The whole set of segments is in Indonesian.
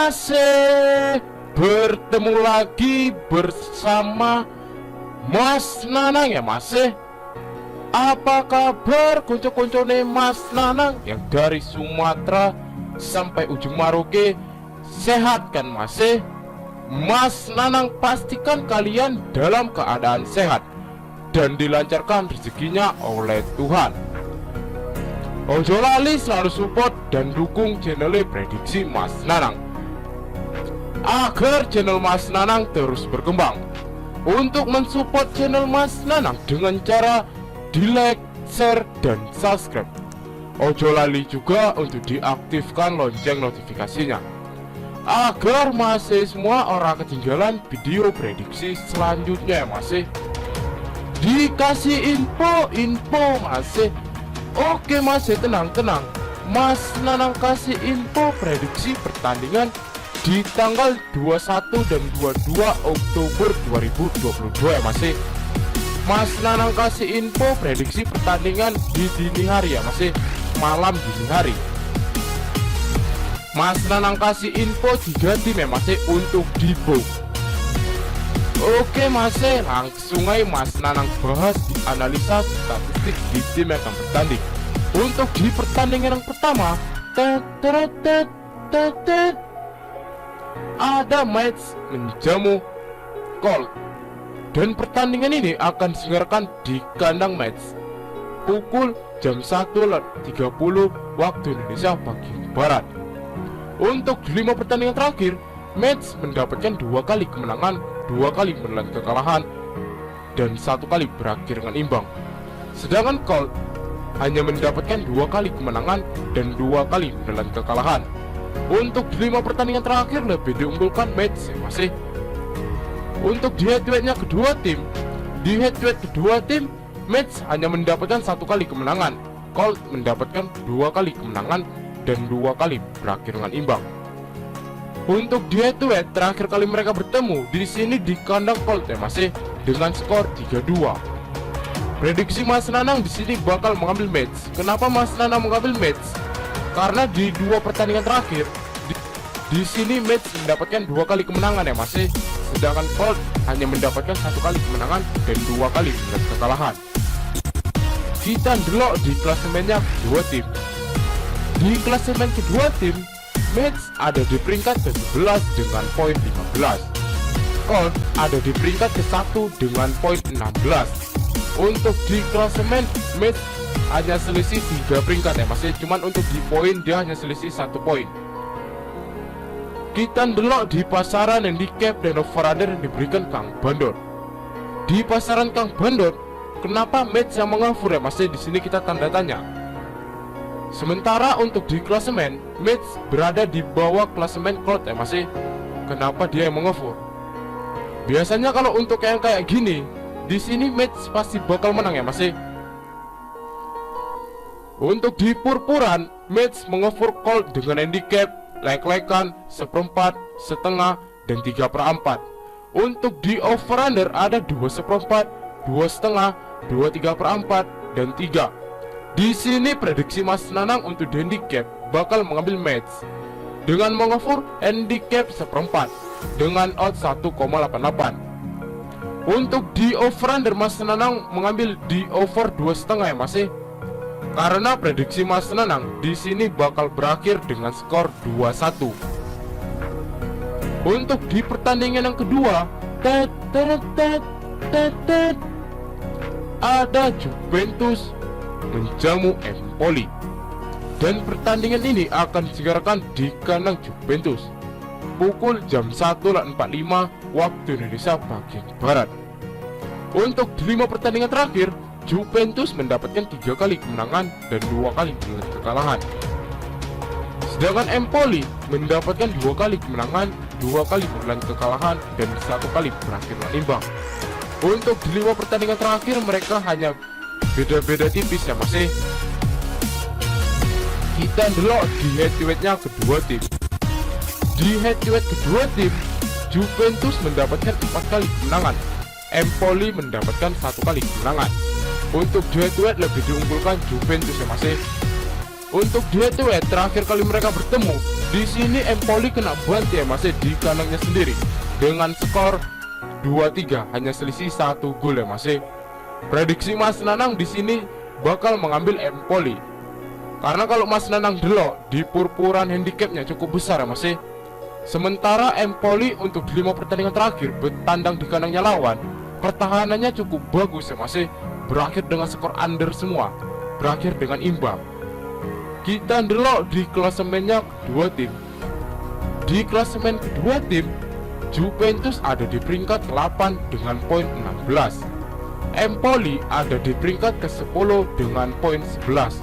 masih bertemu lagi bersama Mas Nanang ya masih. Apa kabar konco-koncone Mas Nanang yang dari Sumatera sampai ujung Maroke? Sehat kan masih? Mas Nanang pastikan kalian dalam keadaan sehat dan dilancarkan rezekinya oleh Tuhan. Ojo lali selalu support dan dukung channel Prediksi Mas Nanang agar channel Mas Nanang terus berkembang. Untuk mensupport channel Mas Nanang dengan cara di like, share, dan subscribe. Ojo lali juga untuk diaktifkan lonceng notifikasinya agar masih semua orang ketinggalan video prediksi selanjutnya masih. Dikasih info masih. Oke masih, tenang. Mas Nanang kasih info prediksi pertandingan di tanggal 21 dan 22 Oktober 2022 ya masih. Mas Nanang kasih info prediksi pertandingan di dini hari ya masih, malam dini hari. Mas Nanang kasih info 3 tim ya masih untuk di box. Oke masih, langsung aja Mas Nanang bahas di analisa statistik di tim yang akan bertanding. Untuk di pertandingan yang pertama, ada match menjamu Colt, dan pertandingan ini akan diselenggarakan di kandang match pukul jam 1.30 waktu Indonesia bagian Barat. Untuk di 5 pertandingan terakhir, match mendapatkan 2 kali kemenangan, 2 kali menelan kekalahan, dan 1 kali berakhir dengan imbang. Sedangkan Colt hanya mendapatkan 2 kali kemenangan dan 2 kali menelan kekalahan. Untuk 5 pertandingan terakhir lebih diunggulkan match masih. Untuk di head-to-headnya kedua tim, di head-to-head kedua tim, match hanya mendapatkan 1 kali kemenangan. Colt mendapatkan 2 kali kemenangan dan 2 kali berakhir dengan imbang. Untuk di head-to-head terakhir kali mereka bertemu di sini di kandang Colt ya masih, dengan skor 3-2. Prediksi Mas Nanang di sini bakal mengambil match. Kenapa Mas Nanang mengambil match? Karena di 2 pertandingan terakhir di sini match mendapatkan 2 kali kemenangan ya masih, sedangkan Colt hanya mendapatkan 1 kali kemenangan dan 2 kali kekalahan. Kita delok di klasemennya kedua tim. Di klasemen kedua tim, match ada di peringkat ke-11 dengan poin 15. Colt ada di peringkat ke-1 dengan poin 16. Untuk di klasemen, match hanya selisih 3 peringkat ya masih, cuman untuk di poin dia hanya selisih 1 poin. Kita ndelok di pasaran handicap dan over-under yang diberikan Kang Bandot. Di pasaran Kang Bandot, kenapa match yang mengavur ya masih, di sini kita tanda tanya. Sementara untuk di klasemen, match berada di bawah klasemen Colt ya masih. Kenapa dia yang mengavur? Biasanya kalau untuk yang kayak gini, di sini match pasti bakal menang ya masih. Untuk di purpuran, match mengoffer Colt dengan handicap lek-lekan, seperempat, setengah, dan 3/4. Untuk di over-under ada 2/4, 2,5, 2/3/4, dan 3. Di sini prediksi Mas Nanang untuk di handicap bakal mengambil match dengan mengoffer handicap seperempat dengan odds 1,88. Untuk di over-under Mas Nanang mengambil di over 2,5 ya masih. Karena prediksi Mas Nanang di sini bakal berakhir dengan skor 2-1. Untuk di pertandingan yang kedua, ada Juventus menjamu Empoli, dan pertandingan ini akan diselenggarakan di kandang Juventus pukul jam 1.45 waktu Indonesia bagian Barat. Untuk di 5 pertandingan terakhir, Juventus mendapatkan 3 kali kemenangan dan 2 kali kekalahan. Sedangkan Empoli mendapatkan 2 kali kemenangan, 2 kali kekalahan, dan 1 kali berakhir imbang. Untuk di 5 pertandingan terakhir mereka hanya beda-beda tipis ya masih. Kita delok di head-to-headnya kedua tim. Di head-to-head kedua tim, Juventus mendapatkan 4 kali kemenangan, Empoli mendapatkan 1 kali kemenangan. Untuk head to head lebih diunggulkan Juventus ya masih. Untuk di head to head terakhir kali mereka bertemu, di sini Empoli kena bantai ya masih di kandangnya sendiri dengan skor 2-3, hanya selisih 1 gol ya masih. Prediksi Mas Nanang di sini bakal mengambil Empoli. Karena kalau Mas Nanang delok di purpuran handicapnya cukup besar ya masih. Sementara Empoli untuk di 5 pertandingan terakhir bertandang di kandangnya lawan, pertahanannya cukup bagus ya masih. Berakhir dengan skor under semua, berakhir dengan imbang. Kita ndelok di klasemennya kedua tim. Di klasemen kedua tim, Juventus ada di peringkat 8 dengan poin 16. Empoli ada di peringkat ke-10 dengan poin 11.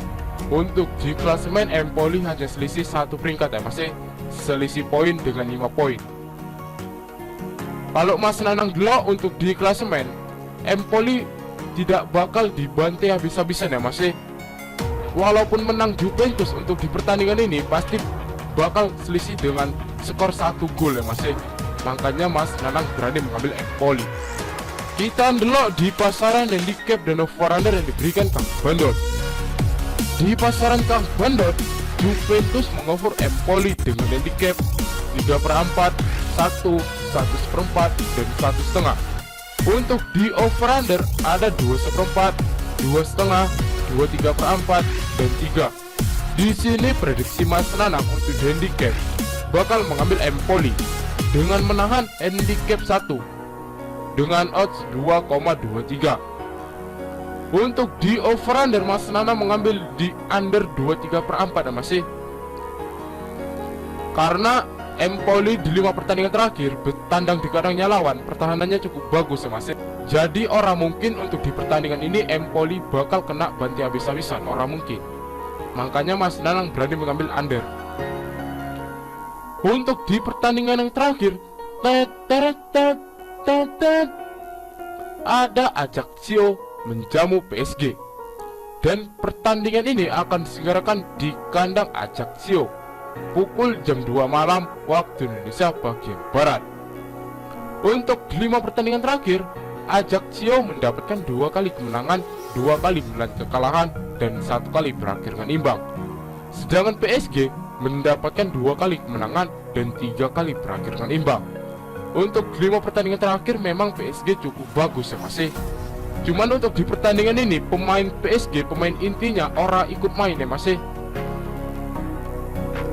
Untuk di klasemen Empoli hanya selisih 1 peringkat ya masih, selisih poin dengan 5 poin. Kalau Mas Nanang delok untuk di klasemen, Empoli tidak bakal dibantai habis-habisan ya masih. Walaupun menang Juventus untuk di pertandingan ini pasti bakal selisih dengan skor 1 gol ya masih. Makanya Mas Nanang berani mengambil Empoli. Kita ndelok di pasaran handicap dan over-under yang diberikan Kang Bandot. Di pasaran Kang Bandot, Juventus mengover Empoli dengan handicap 3/4, 1, 1/4, dan 1,5. Untuk di over-under ada 2/4, 2,5, 2/3/4, dan 3. Di sini prediksi Mas Nanang untuk handicap bakal mengambil Empoli dengan menahan handicap 1 dengan odds 2,23. Untuk di over-under Mas Nanang mengambil di under 2/3/4 ya masih. Karena Empoli di 5 pertandingan terakhir bertandang di kandangnya lawan, pertahanannya cukup bagus ya masih. Jadi orang mungkin untuk di pertandingan ini Empoli bakal kena bantai habis-habisan, orang mungkin. Makanya Mas Nanang berani mengambil under. Untuk di pertandingan yang terakhir, ada Ajaccio menjamu PSG. Dan pertandingan ini akan diselenggarakan di kandang Ajaccio pukul jam 2 malam waktu Indonesia bagian Barat. Untuk 5 pertandingan terakhir, Ajaccio mendapatkan 2 kali kemenangan, 2 kali menelan kekalahan, dan 1 kali berakhir dengan imbang. Sedangkan PSG mendapatkan 2 kali kemenangan dan 3 kali berakhir dengan imbang. Untuk 5 pertandingan terakhir memang PSG cukup bagus ya masih. Cuman untuk di pertandingan ini pemain PSG, pemain intinya orang ikut main ya masih.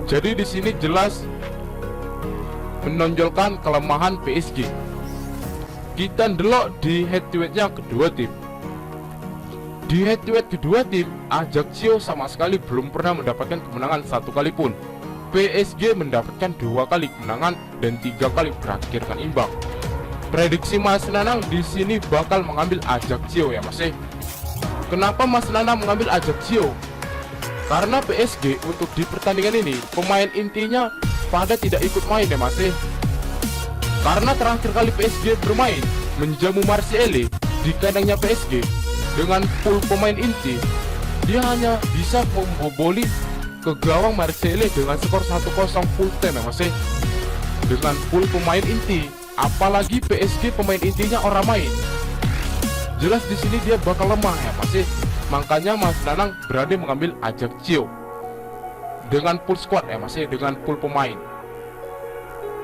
Jadi di sini jelas menonjolkan kelemahan PSG. Kita ndelok di head to headnya kedua tim. Di head to head kedua tim, Ajaccio sama sekali belum pernah mendapatkan kemenangan 1 kali pun. PSG mendapatkan 2 kali kemenangan dan 3 kali berakhir dengan imbang. Prediksi Mas Nanang di sini bakal mengambil Ajaccio ya masih. Kenapa Mas Nanang mengambil Ajaccio? Karena PSG untuk di pertandingan ini pemain intinya pada tidak ikut main ya masih. Karena terakhir kali PSG bermain menjamu Marseille di kandangnya PSG dengan full pemain inti, dia hanya bisa memboboli ke gawang Marseille dengan skor 1-0 full time ya masih. Dengan full pemain inti, apalagi PSG pemain intinya orang main, jelas di sini dia bakal lemah ya masih. Makanya Mas Nanang berani mengambil Ajaccio dengan full squad ya masih, dengan full pemain.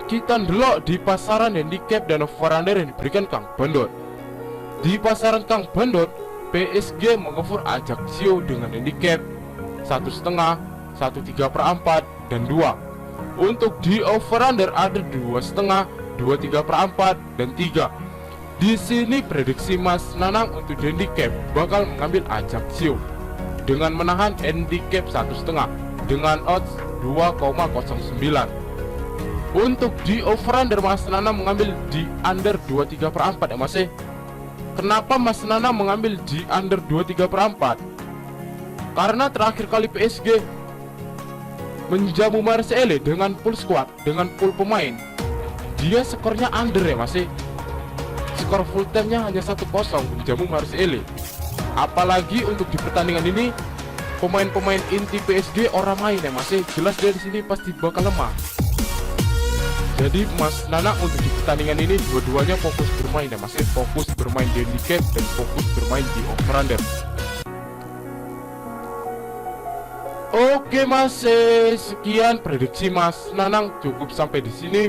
Kita ndelok di pasaran handicap dan over-under yang diberikan Kang Bandot. Di pasaran Kang Bandot, PSG mengover Ajaccio dengan handicap 1,5, 1/3/4, dan 2. Untuk di over-under ada 2,5, 2/3/4, dan 3. Di sini prediksi Mas Nanang untuk handicap bakal mengambil Ajaccio dengan menahan handicap 1,5 dengan odds 2,09. Untuk di over-under Mas Nanang mengambil di under 2/3/4 ya masih. Kenapa Mas Nanang mengambil di under 2/3/4? Karena terakhir kali PSG menjamu Marseille dengan full squad, dengan full pemain, dia skornya under ya masih. Skor full time-nya hanya 1-0 menjamu Marseille. Apalagi untuk di pertandingan ini pemain-pemain inti PSG orang main ya masih. Jelas dia di sini pasti bakal lemah. Jadi Mas Nanang untuk di pertandingan ini dua-duanya fokus bermain ya masih, fokus bermain di handicap dan fokus bermain di over-under. Oke Mas, sekian prediksi Mas Nanang cukup sampai di sini.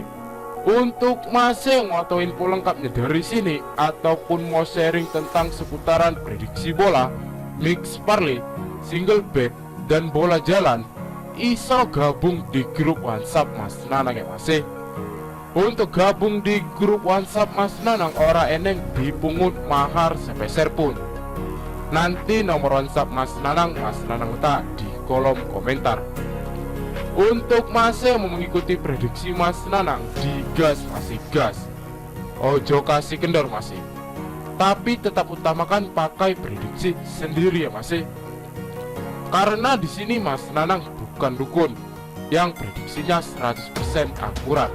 Untuk Mas yang mau tahu info lengkapnya dari sini ataupun mau sharing tentang seputaran prediksi bola, mix parlay, single bet dan bola jalan, iso gabung di grup WhatsApp Mas Nanang ya Mas. Untuk gabung di grup WhatsApp Mas Nanang ora eneng dipungut mahar sepeser pun. Nanti nomor WhatsApp Mas Nanang letak di kolom komentar. Untuk Mas yang mau mengikuti prediksi Mas Nanang, digas masih gas, ojo kasih kendor masih, tapi tetap utamakan pakai prediksi sendiri ya Mas. Karena di sini Mas Nanang bukan dukun yang prediksinya 100% akurat.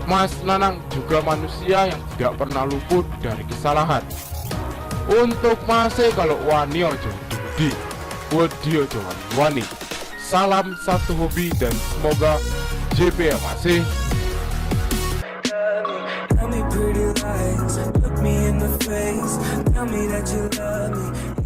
Mas Nanang juga manusia yang tidak pernah luput dari kesalahan. Untuk Mas kalau wani ojo di wedi ojo wani. Salam satu hobi dan semoga JP ya Mas. Tell me pretty lies, look me in the face, tell me that you love me.